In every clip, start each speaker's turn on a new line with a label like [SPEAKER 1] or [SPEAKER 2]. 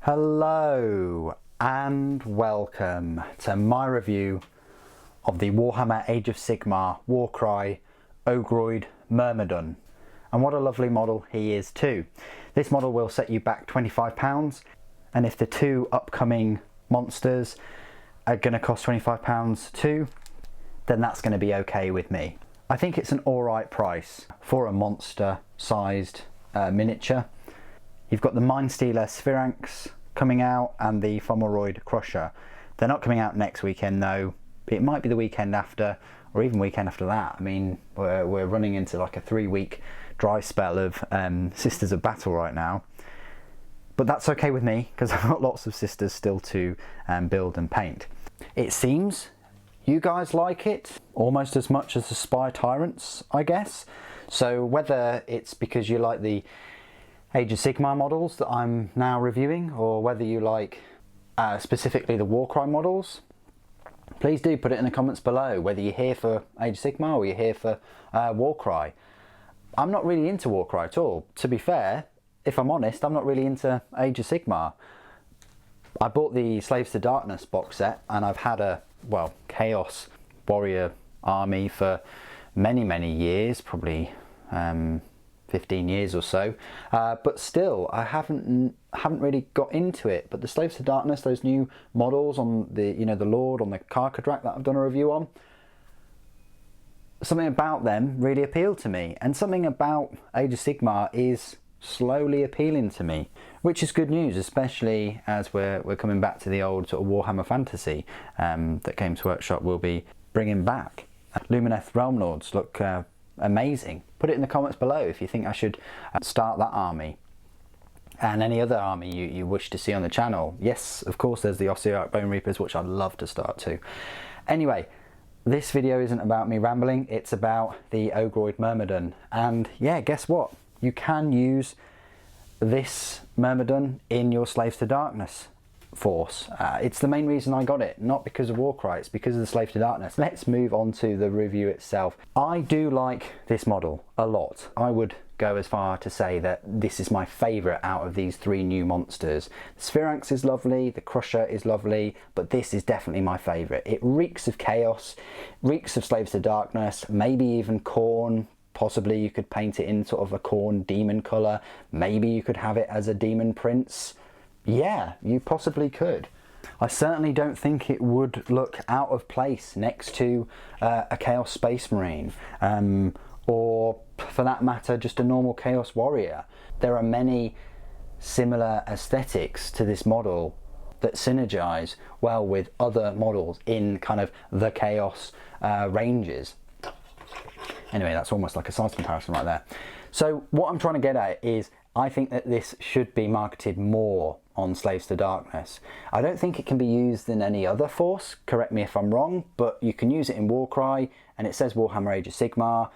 [SPEAKER 1] Hello and welcome to my review of the Warhammer Age of Sigmar Warcry Ogroid Myrmidon. And what a lovely model he is too. This model will set you back £25, and if the two upcoming monsters are going to cost £25 too, then that's going to be okay with me. I think it's an alright price for a monster sized miniature. You've got the Mind Stealer Sphinx coming out and the Ogroid Crusher. They're not coming out next weekend though. It might be the weekend after, or even weekend after that. I mean, we're running into like a 3-week dry spell of Sisters of Battle right now. But that's okay with me, because I've got lots of Sisters still to build and paint. It seems you guys like it almost as much as the Spy Tyrants, I guess. So whether it's because you like the Age of Sigmar models that I'm now reviewing, or whether you like specifically the Warcry models, please do put it in the comments below, whether you're here for Age of Sigmar or you're here for Warcry. I'm not really into Warcry at all. To be fair, if I'm honest, I'm not really into Age of Sigmar. I bought the Slaves to Darkness box set, and I've had a, well, Chaos Warrior army for many years, probably 15 years or so, but still I haven't really got into it. But the Slaves to Darkness, those new models on the, the Lord on the Carcadrak that I've done a review on, something about them really appealed to me, and something about Age of Sigmar is slowly appealing to me, which is good news, especially as we're coming back to the old sort of Warhammer fantasy that Games Workshop will be bringing back. Lumineth Realm Lords look amazing. Put it in the comments below if you think I should start that army, and any other army you wish to see on the channel. Yes, of course, there's the Ossiarch Bone Reapers, which I'd love to start too. Anyway, this video isn't about me rambling, it's about the Ogroid Myrmidon. And yeah, guess what? You can use this Myrmidon in your Slaves to Darkness force. It's the main reason I got it, not because of Warcry, it's because of the Slave to Darkness. Let's move on to the review itself. I do like this model a lot. I would go as far to say that this is my favourite out of these three new monsters. The Sphinx is lovely, the Crusher is lovely, but this is definitely my favourite. It reeks of chaos, reeks of Slaves to Darkness, maybe even Khorne. Possibly you could paint it in sort of a Khorne demon colour. Maybe you could have it as a demon prince. Yeah, you possibly could. I certainly don't think it would look out of place next to a Chaos Space Marine, or for that matter just a normal Chaos Warrior. There are many similar aesthetics to this model that synergize well with other models in kind of the Chaos ranges. Anyway, that's almost like a size comparison right there. So what I'm trying to get at is, I think that this should be marketed more on Slaves to Darkness. I don't think it can be used in any other force, correct me if I'm wrong, but you can use it in Warcry, and it says Warhammer Age of Sigmar.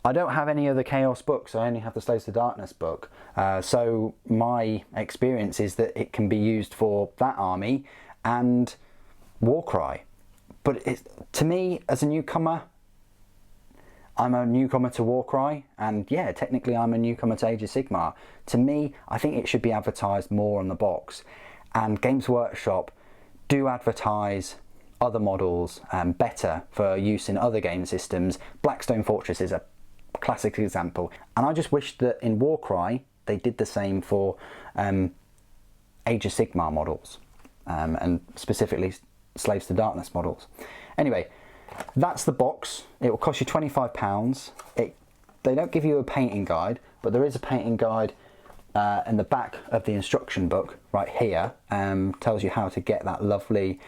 [SPEAKER 1] I don't have any other Chaos books, I only have the Slaves to Darkness book, so my experience is that it can be used for that army and Warcry. But to me, as a newcomer, I'm a newcomer to Warcry, and yeah, technically I'm a newcomer to Age of Sigmar. To me, I think it should be advertised more on the box, and Games Workshop do advertise other models better for use in other game systems. Blackstone Fortress is a classic example, and I just wish that in Warcry they did the same for Age of Sigmar models, and specifically Slaves to Darkness models. Anyway, that's the box. It will cost you £25. They don't give you a painting guide, but there is a painting guide in the back of the instruction book right here. Tells you how to get that lovely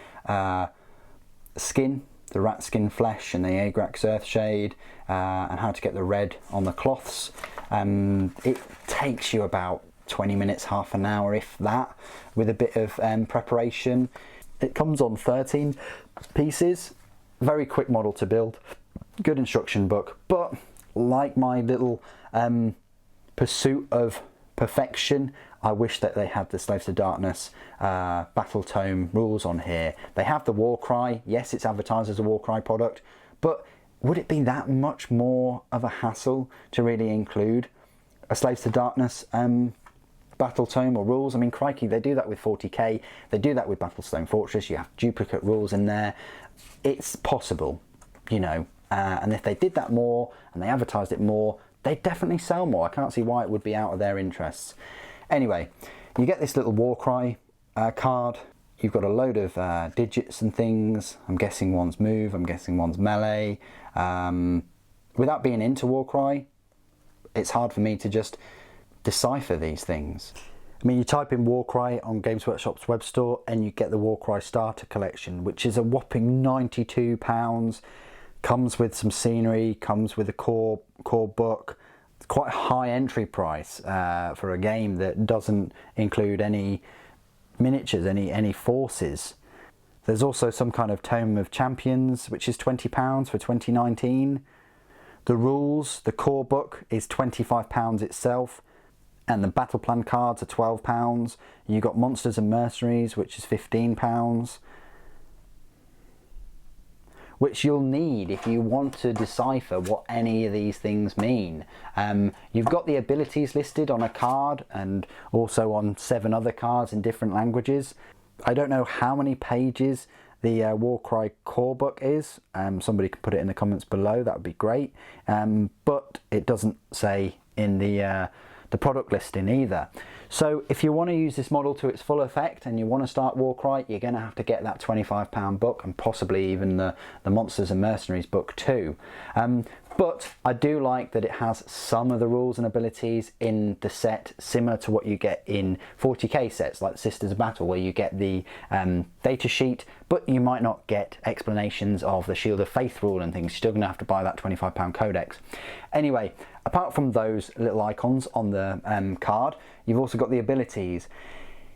[SPEAKER 1] skin, the rat skin flesh and the Agrax Earthshade, and how to get the red on the cloths. It takes you about 20 minutes, half an hour if that, with a bit of preparation. It comes on 13 pieces. Very quick model to build, good instruction book, but like my little pursuit of perfection, I wish that they had the Slaves to Darkness Battle Tome rules on here. They have the Warcry, yes, it's advertised as a Warcry product, but would it be that much more of a hassle to really include a Slaves to Darkness battle tome or rules. I mean, crikey, they do that with 40k, they do that with Battlestone Fortress. You have duplicate rules in there. It's possible, you know, and if they did that more and they advertised it more, they'd definitely sell more. I can't see why it would be out of their interests. Anyway, you get this little Warcry card. You've got a load of digits and things. I'm guessing one's move, I'm guessing one's melee. Without being into Warcry, it's hard for me to just decipher these things. I mean, you type in Warcry on Games Workshop's web store and you get the Warcry Starter Collection, which is a whopping £92. Comes with some scenery, comes with a core book. It's quite a high entry price for a game that doesn't include any miniatures, any forces. There's also some kind of Tome of Champions, which is £20 for 2019. The rules, the core book is £25 itself, and the battle plan cards are £12. You got Monsters and Mercenaries, which is £15, which you'll need if you want to decipher what any of these things mean. You've got the abilities listed on a card and also on 7 other cards in different languages. I don't know how many pages the Warcry core book is. Somebody can put it in the comments below, that would be great. But it doesn't say in the product listing either. So if you want to use this model to its full effect and you want to start Warcry, you're going to have to get that £25 book and possibly even the Monsters and Mercenaries book too. But I do like that it has some of the rules and abilities in the set similar to what you get in 40k sets like Sisters of Battle, where you get the data sheet, but you might not get explanations of the Shield of Faith rule and things. You're still going to have to buy that £25 codex. Anyway, apart from those little icons on the card, you've also got the abilities.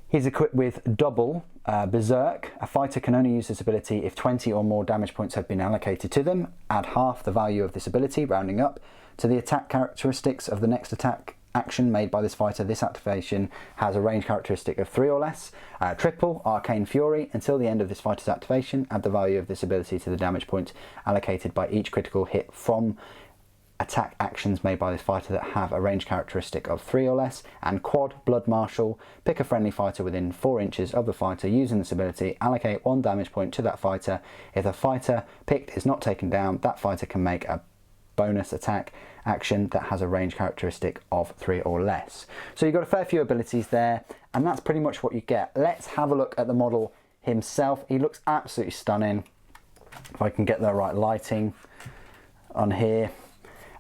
[SPEAKER 1] He's equipped with double Berserk. A fighter can only use this ability if 20 or more damage points have been allocated to them. Add half the value of this ability, rounding up, to the attack characteristics of the next attack action made by this fighter. This activation has a range characteristic of 3 or less. Triple Arcane Fury. Until the end of this fighter's activation, add the value of this ability to the damage points allocated by each critical hit from attack actions made by this fighter that have a range characteristic of 3 or less. And Quad Blood Marshal. Pick a friendly fighter within 4 inches of the fighter using this ability. Allocate 1 damage point to that fighter. If the fighter picked is not taken down, that fighter can make a bonus attack action that has a range characteristic of 3 or less. So you've got a fair few abilities there, and that's pretty much what you get. Let's have a look at the model himself. He looks absolutely stunning. If I can get the right lighting on here.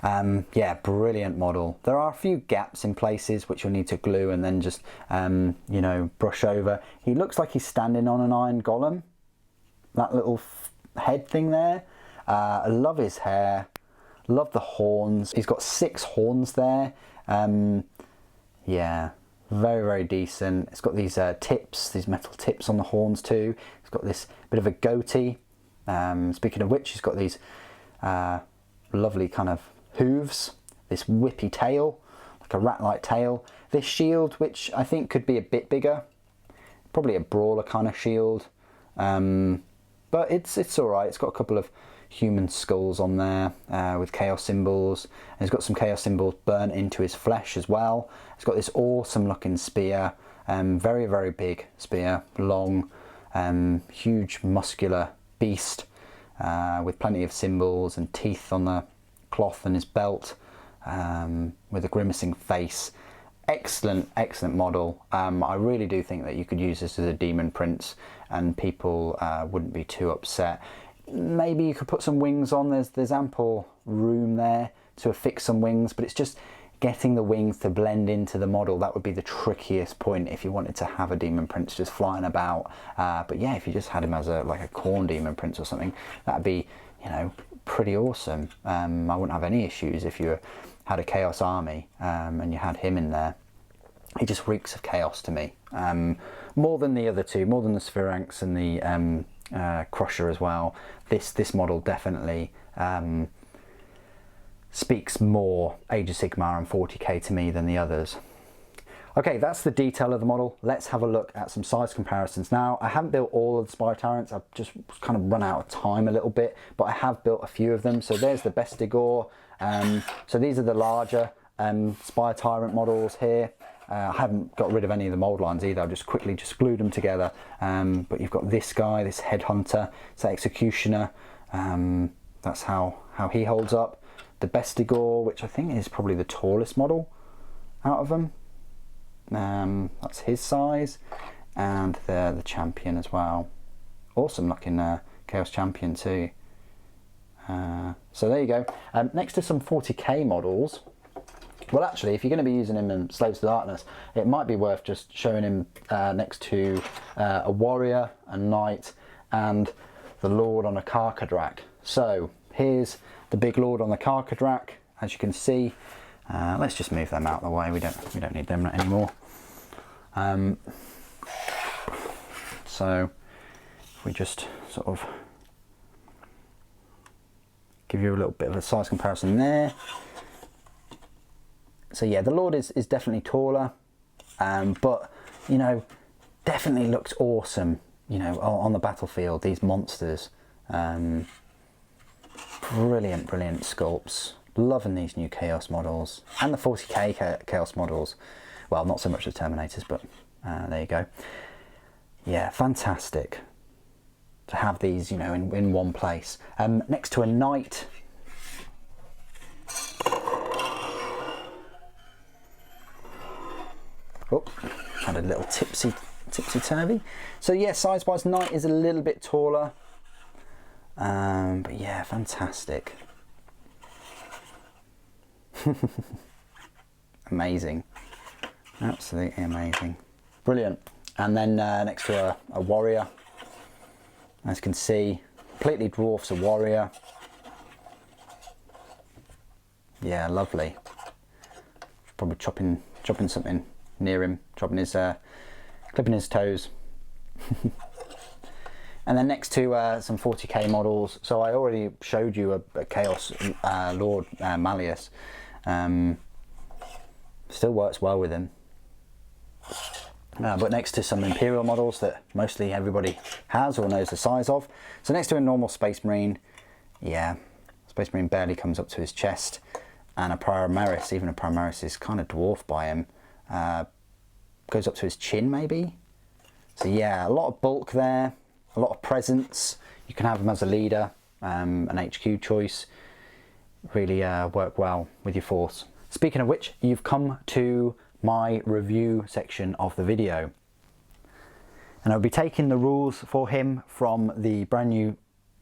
[SPEAKER 1] Yeah, brilliant model. There are a few gaps in places which you'll need to glue and then just you know, brush over. He looks like he's standing on an iron golem. That little head thing there. I love his hair. Love the horns. He's got 6 horns there. Yeah, very, very decent. It's got these tips, these metal tips on the horns too. It's got this bit of a goatee. Speaking of which, he's got these lovely kind of hooves, this whippy tail, like a rat-like tail. This shield, which I think could be a bit bigger, probably a brawler kind of shield, but it's all right. It's got a couple of human skulls on there with chaos symbols, and he's got some chaos symbols burnt into his flesh as well. He's got this awesome looking spear, very, very big spear, long, huge muscular beast with plenty of symbols and teeth on the cloth and his belt, with a grimacing face. Excellent, excellent model. I really do think that you could use this as a demon prince and people wouldn't be too upset. Maybe you could put some wings on. There's ample room there to affix some wings, but it's just getting the wings to blend into the model. That would be the trickiest point if you wanted to have a demon prince just flying about. But yeah, if you just had him as like a corn demon prince or something, that'd be, you know, pretty awesome. I wouldn't have any issues if you had a chaos army and you had him in there. He just reeks of chaos to me, more than the other two, more than the Sphinx and the Crusher as well. This model definitely speaks more Age of Sigmar and 40k to me than the others. Okay, that's the detail of the model. Let's have a look at some size comparisons now. I haven't built all of the Spire Tyrants. I've just kind of run out of time a little bit, but I have built a few of them. So there's the Bestigor. So these are the larger Spire Tyrant models here. I haven't got rid of any of the mould lines either. I've just quickly glued them together. But you've got this guy, this headhunter, it's the executioner. That's how he holds up. The Bestigor, which I think is probably the tallest model out of them. That's his size. And the champion as well. Awesome looking Chaos Champion too. So there you go. Next to some 40k models. Well, actually, if you're going to be using him in Slaves to Darkness, it might be worth just showing him next to a warrior, a knight, and the lord on a Karkadrak. So here's the big lord on the Karkadrak. As you can see, let's just move them out of the way. We don't need them anymore. So if we just sort of give you a little bit of a size comparison there. So yeah, the Lord is definitely taller, but you know, definitely looks awesome, you know, on the battlefield, these monsters. Brilliant sculpts. Loving these new Chaos models and the 40k Chaos models. Well, not so much the Terminators, but there you go. Yeah, fantastic to have these, you know, in one place. Next to a knight. Oh, had a little tipsy-turvy. So yeah, size-wise, knight is a little bit taller. But yeah, fantastic. Amazing. Absolutely amazing. Brilliant. And then next to a warrior. As you can see, completely dwarfs a warrior. Yeah, lovely. Probably chopping something near him, clipping his toes. And then next to some 40k models. So I already showed you a Chaos Lord Malleus. Still works well with him. But next to some Imperial models that mostly everybody has or knows the size of. So next to a normal Space Marine, yeah, Space Marine barely comes up to his chest. And a Primaris, even a Primaris is kind of dwarfed by him. Goes up to his chin maybe. So yeah, a lot of bulk there, a lot of presence. You can have him as a leader, an HQ choice. Really work well with your force. Speaking of which, you've come to my review section of the video. And I'll be taking the rules for him from the brand new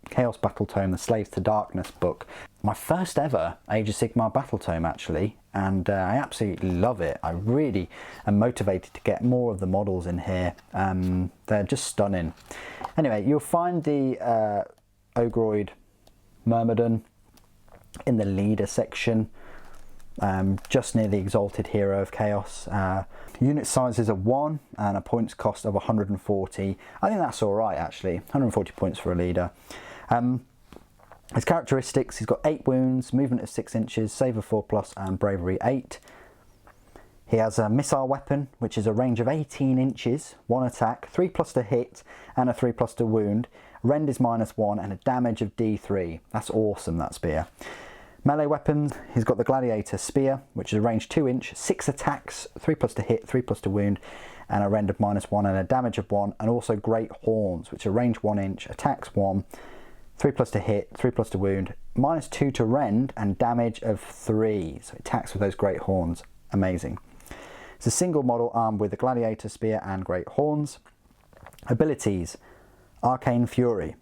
[SPEAKER 1] Chaos Battle Tome, the Slaves to Darkness book. My first ever Age of Sigmar Battle Tome actually, and I absolutely love it. I really am motivated to get more of the models in here. They're just stunning. Anyway, you'll find the Ogroid Myrmidon in the leader section. Just near the Exalted Hero of Chaos. Unit sizes of 1 and a points cost of 140. I think that's alright actually, 140 points for a leader. His characteristics, he's got 8 wounds, movement of 6 inches, save of 4+, and bravery 8. He has a missile weapon, which is a range of 18 inches, 1 attack, 3+ to hit, and a 3+ to wound. Rend is -1 and a damage of D3. That's awesome, that spear. Melee weapons, he's got the Gladiator Spear, which is a range 2 inch, 6 attacks, 3+ to hit, 3+ to wound, and a rend of -1 and a damage of 1, and also Great Horns, which are range 1 inch, attacks 1, 3+ to hit, 3+ to wound, -2 to rend, and damage of 3. So it attacks with those Great Horns. Amazing. It's a single model armed with the Gladiator Spear and Great Horns. Abilities, Arcane Fury.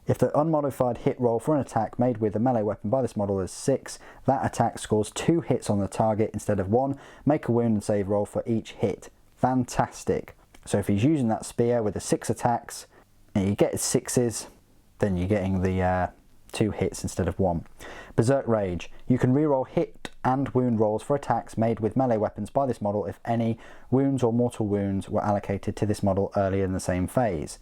[SPEAKER 1] If the unmodified hit roll for an attack made with a melee weapon by this model is 6, that attack scores 2 hits on the target instead of 1. Make a wound and save roll for each hit. Fantastic. So if he's using that spear with the 6 attacks, and you get his 6s, then you're getting the 2 hits instead of 1. Berserk Rage. You can reroll hit and wound rolls for attacks made with melee weapons by this model if any wounds or mortal wounds were allocated to this model earlier in the same phase.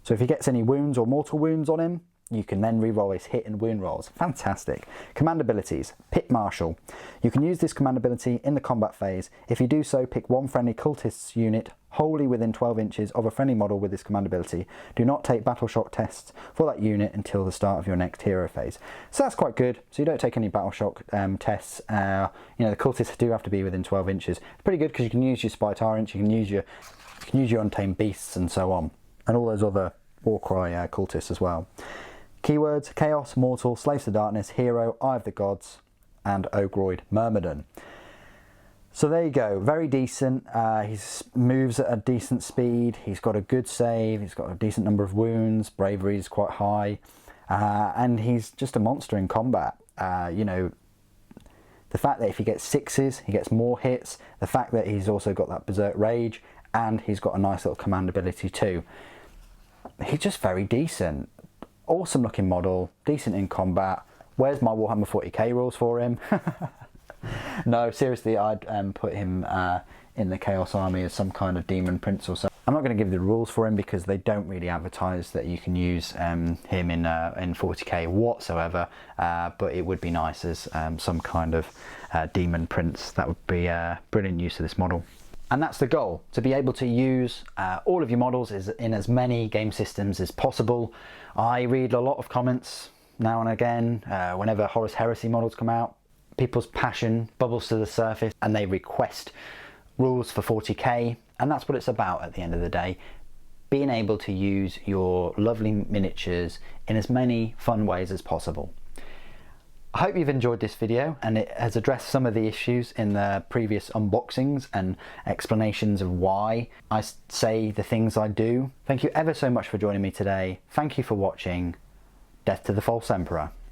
[SPEAKER 1] So if he gets any wounds or mortal wounds on him, You can then reroll his hit and wound rolls. Fantastic. Command abilities. Pit Marshal. You can use this command ability in the combat phase. If you do so, pick one friendly cultist's unit wholly within 12 inches of a friendly model with this command ability. Do not take battle shock tests for that unit until the start of your next hero phase. So that's quite good. So you don't take any battle shock tests. You know, the cultists do have to be within 12 inches. It's pretty good because you can use your spy tyrants, you can use your untamed beasts and so on, and all those other Warcry cultists as well. Keywords: Chaos, Mortal, Slaves to Darkness, Hero, Eye of the Gods, and Ogroid Myrmidon. So there you go, very decent. He moves at a decent speed, he's got a good save, he's got a decent number of wounds, bravery is quite high, and he's just a monster in combat. You know, the fact that if he gets sixes, he gets more hits, the fact that he's also got that Berserk Rage, and he's got a nice little command ability too. He's just very decent. Awesome looking model, decent in combat. Where's my Warhammer 40k rules for him? No, seriously, I'd put him in the Chaos Army as some kind of Demon Prince or so. I'm not going to give the rules for him because they don't really advertise that you can use him in 40k whatsoever, but it would be nice as some kind of Demon Prince. That would be brilliant use of this model. And that's the goal, to be able to use all of your models in as many game systems as possible. I read a lot of comments now and again whenever Horus Heresy models come out. People's passion bubbles to the surface and they request rules for 40k, and that's what it's about at the end of the day. Being able to use your lovely miniatures in as many fun ways as possible. I hope you've enjoyed this video and it has addressed some of the issues in the previous unboxings and explanations of why I say the things I do. Thank you ever so much for joining me today. Thank you for watching. Death to the False Emperor.